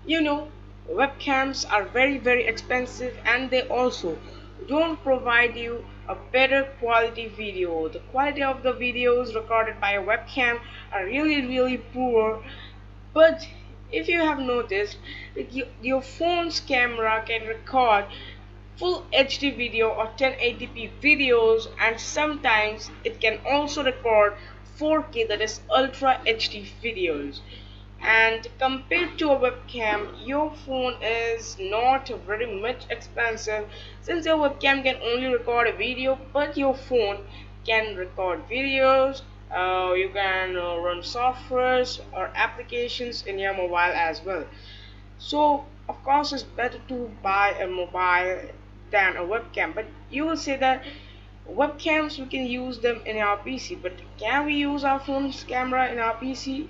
You know, webcams are very expensive and they also don't provide you a better quality video. The quality of the videos recorded by a webcam are really poor. But if you have noticed, like your phone's camera can record full HD video or 1080p videos, and sometimes it can also record 4K, that is Ultra HD videos. And compared to a webcam, your phone is not very much expensive, since your webcam can only record a video but your phone can record videos. You can run softwares or applications in your mobile as well. So of course it's better to buy a mobile than a webcam. But you will say that webcams, we can use them in our PC, but can we use our phone's camera in our PC?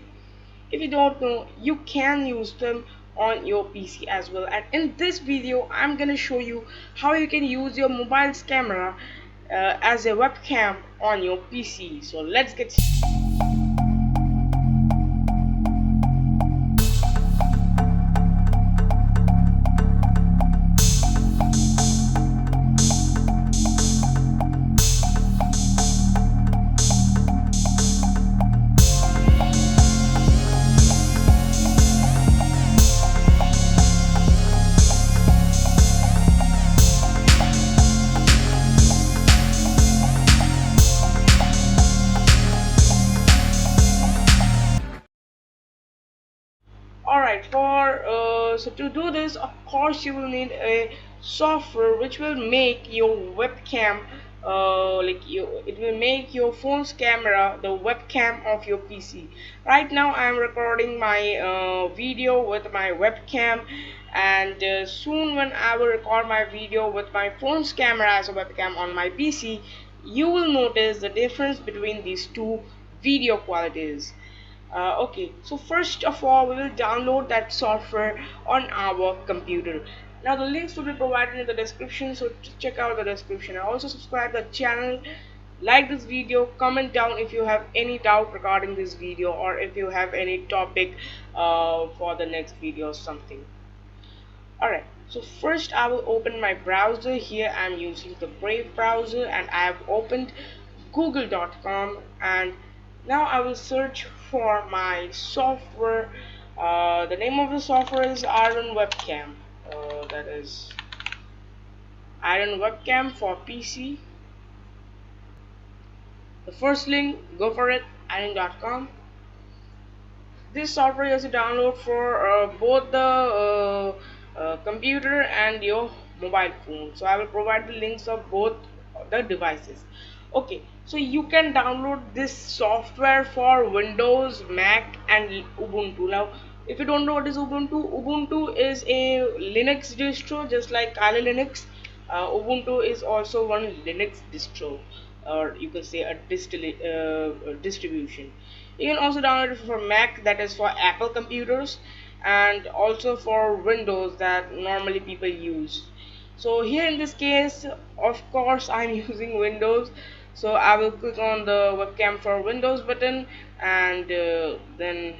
If you don't know, you can use them on your PC as well. And in this video I'm gonna show you how you can use your mobile's camera as a webcam on your PC. So let's get started. Alright, for so to do this, of course you will need a software which will make your webcam it will make your phone's camera the webcam of your PC. Right now I am recording my video with my webcam, and soon when I will record my video with my phone's camera as a webcam on my PC, you will notice the difference between these two video qualities. Okay, so first of all, we will download that software on our computer. Now the links will be provided in the description, so check out the description. And also subscribe the channel, like this video, comment down if you have any doubt regarding this video, or if you have any topic for the next video or something. Alright, so first I will open my browser. Here I am using the Brave browser, and I have opened google.com, and now I will search for my software. The name of the software is Iron Webcam. That is Iron Webcam for PC. The first link, go for it, iron.com. This software is a download for both the computer and your mobile phone. So I will provide the links of both the devices. Okay, so you can download this software for Windows, Mac and Ubuntu. Now if you don't know what is Ubuntu, Ubuntu is a Linux distro just like Kali Linux. Ubuntu is also one Linux distro, or you can say a distribution. You can also download it for Mac, that is for Apple computers, and also for Windows that normally people use. So here in this case, of course I'm using Windows, so I will click on the webcam for Windows button, and then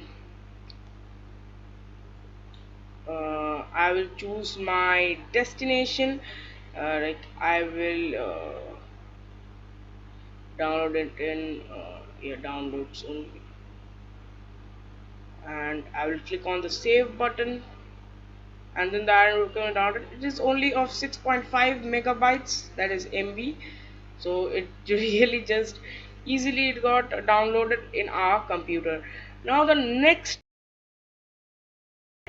I will choose my destination. I will download it in downloads only, and I will click on the save button, and then the iron will download. It is only of 6.5 megabytes, that is MB, so it really just easily it got downloaded in our computer. Now the next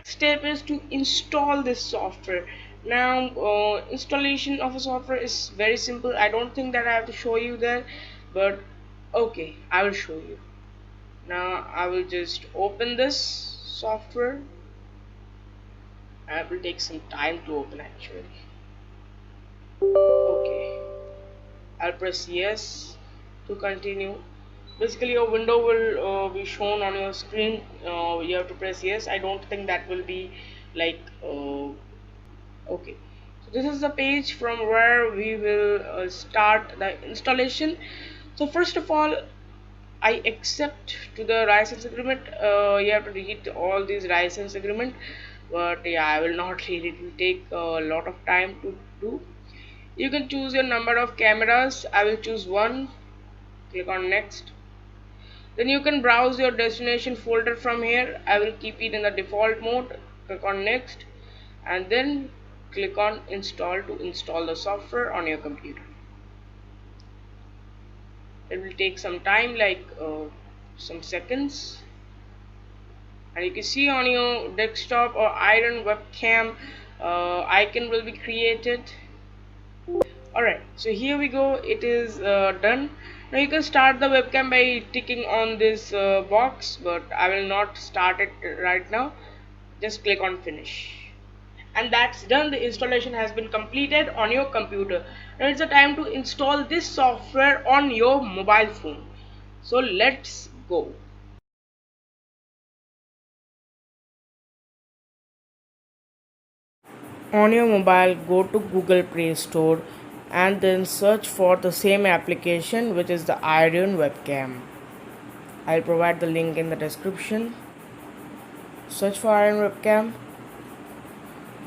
step is to install this software. Now installation of a software is very simple. I don't think that I have to show you that, but okay, I will show you. Now I will just open this software. It will take some time to open actually. Okay, I'll press yes to continue. Basically your window will be shown on your screen. You have to press yes. I don't think that will be like okay, so this is the page from where we will start the installation. So first of all, I accept to the license agreement. You have to read all these license agreement, but yeah, I will not read it. It will take a lot of time to do. You can choose your number of cameras. I will choose one. Click on next. Then you can browse your destination folder from here. I will keep it in the default mode. Click on next, and then click on install to install the software on your computer. It will take some time, like some seconds, and you can see on your desktop or iron webcam icon will be created. Alright, so here we go, it is done. Now you can start the webcam by ticking on this box, but I will not start it right now. Just click on finish, and that's done. The installation has been completed on your computer. Now it's the time to install this software on your mobile phone. So let's go. On your mobile, go to Google Play Store and then search for the same application, which is the Iron Webcam. I'll provide the link in the description. Search for Iron Webcam.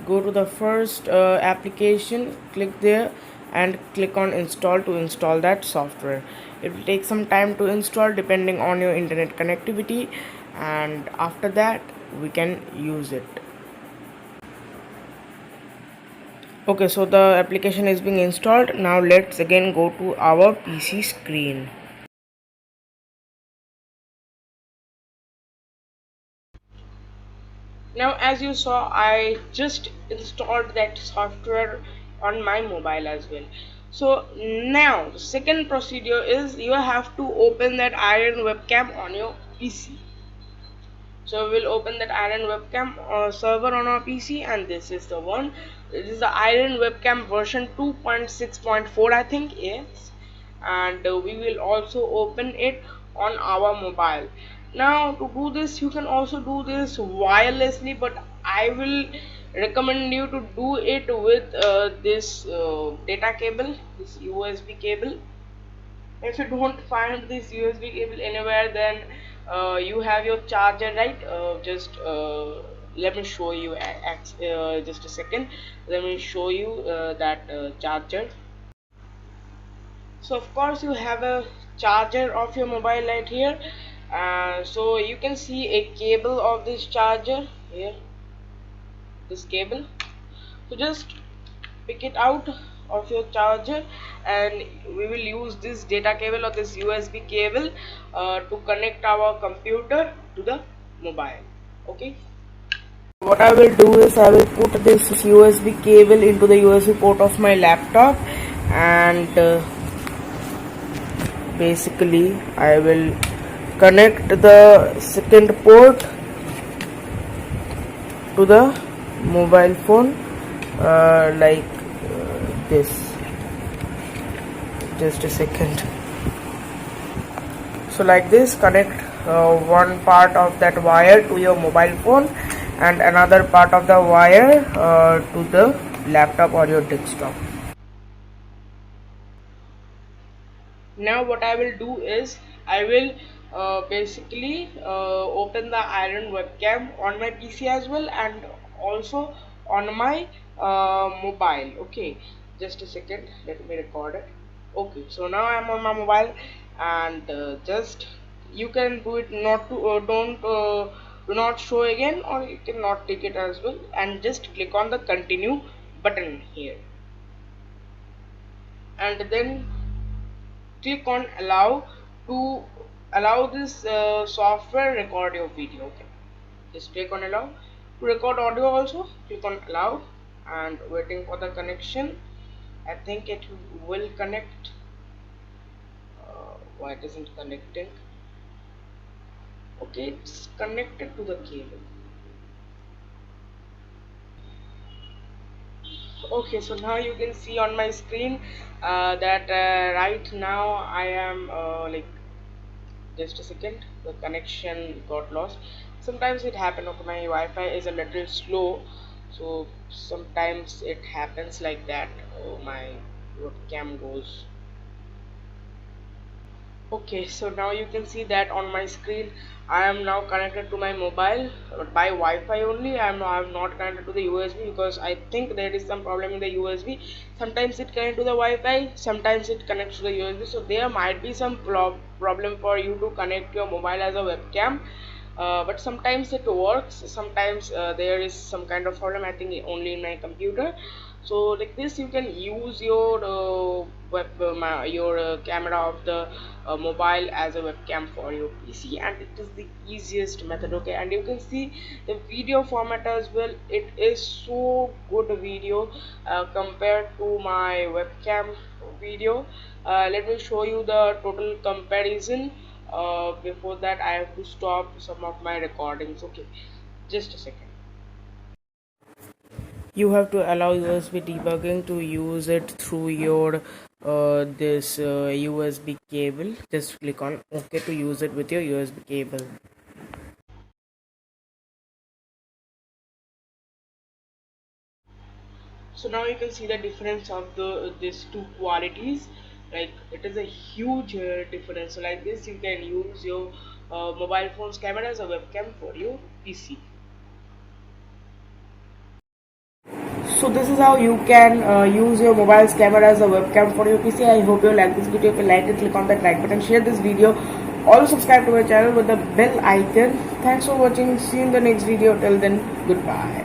Go to the first application, click there and click on install to install that software. It will take some time to install depending on your internet connectivity, and after that we can use it. Okay, so the application is being installed. Now let's again go to our PC screen. Now as you saw, I just installed that software on my mobile as well. So now the second procedure is you have to open that Iron Webcam on your PC. So we'll open that Iron Webcam server on our PC, and this is the one. This is the Iron Webcam version 2.6.4, I think, yes. And we will also open it on our mobile. Now to do this, you can also do this wirelessly, but I will recommend you to do it with this data cable, this USB cable. If you don't find this USB cable anywhere, then you have your charger, right? Just let me show you just a second. Let me show you that charger. So of course you have a charger of your mobile right here. So you can see a cable of this charger here, this cable. So just pick it out of your charger, and we will use this data cable or this USB cable to connect our computer to the mobile. Okay, what I will do is I will put this USB cable into the USB port of my laptop, and basically I will connect the second port to the mobile phone like this. Just a second. So like this, connect one part of that wire to your mobile phone and another part of the wire to the laptop or your desktop. Now what I will do is I will basically open the Iron Webcam on my PC as well, and also on my mobile. Okay, just a second, let me record it. Okay, so now I'm on my mobile, and just you can do it not to don't do not show again, or you cannot take it as well, and just click on the continue button here, and then click on allow to allow this software record your video. Okay, just click on allow to record audio. Also click on allow, and waiting for the connection. I think it will connect. Why it isn't connecting? Okay, it's connected to the cable. Okay, so now you can see on my screen that right now I am like, just a second, the connection got lost. Sometimes it happens. Okay, my Wi-Fi is a little slow, so sometimes it happens like that. Oh, my webcam goes. Okay, so now you can see that on my screen I am now connected to my mobile by Wi-Fi only. I'm not connected to the USB because I think there is some problem in the USB. Sometimes it connects to the Wi-Fi, sometimes it connects to the USB. So there might be some problem for you to connect your mobile as a webcam. But sometimes it works, sometimes there is some kind of problem, I think only in my computer. So like this you can use your camera of the mobile as a webcam for your PC, and it is the easiest method. Okay, and you can see the video format as well. It is so good video compared to my webcam video. Let me show you the total comparison. Before that I have to stop some of my recordings. Okay, just a second. You have to allow USB debugging to use it through your this USB cable. Just click on OK to use it with your USB cable. So now you can see the difference of the these two qualities. Like it is a huge difference. So like this you can use your mobile phone's camera as a webcam for your PC. So this is how you can use your mobile's camera as a webcam for your PC. I hope you like this video. If you like it, click on that like button, share this video. Also subscribe to my channel with the bell icon. Thanks for watching. See you in the next video. Till then, goodbye.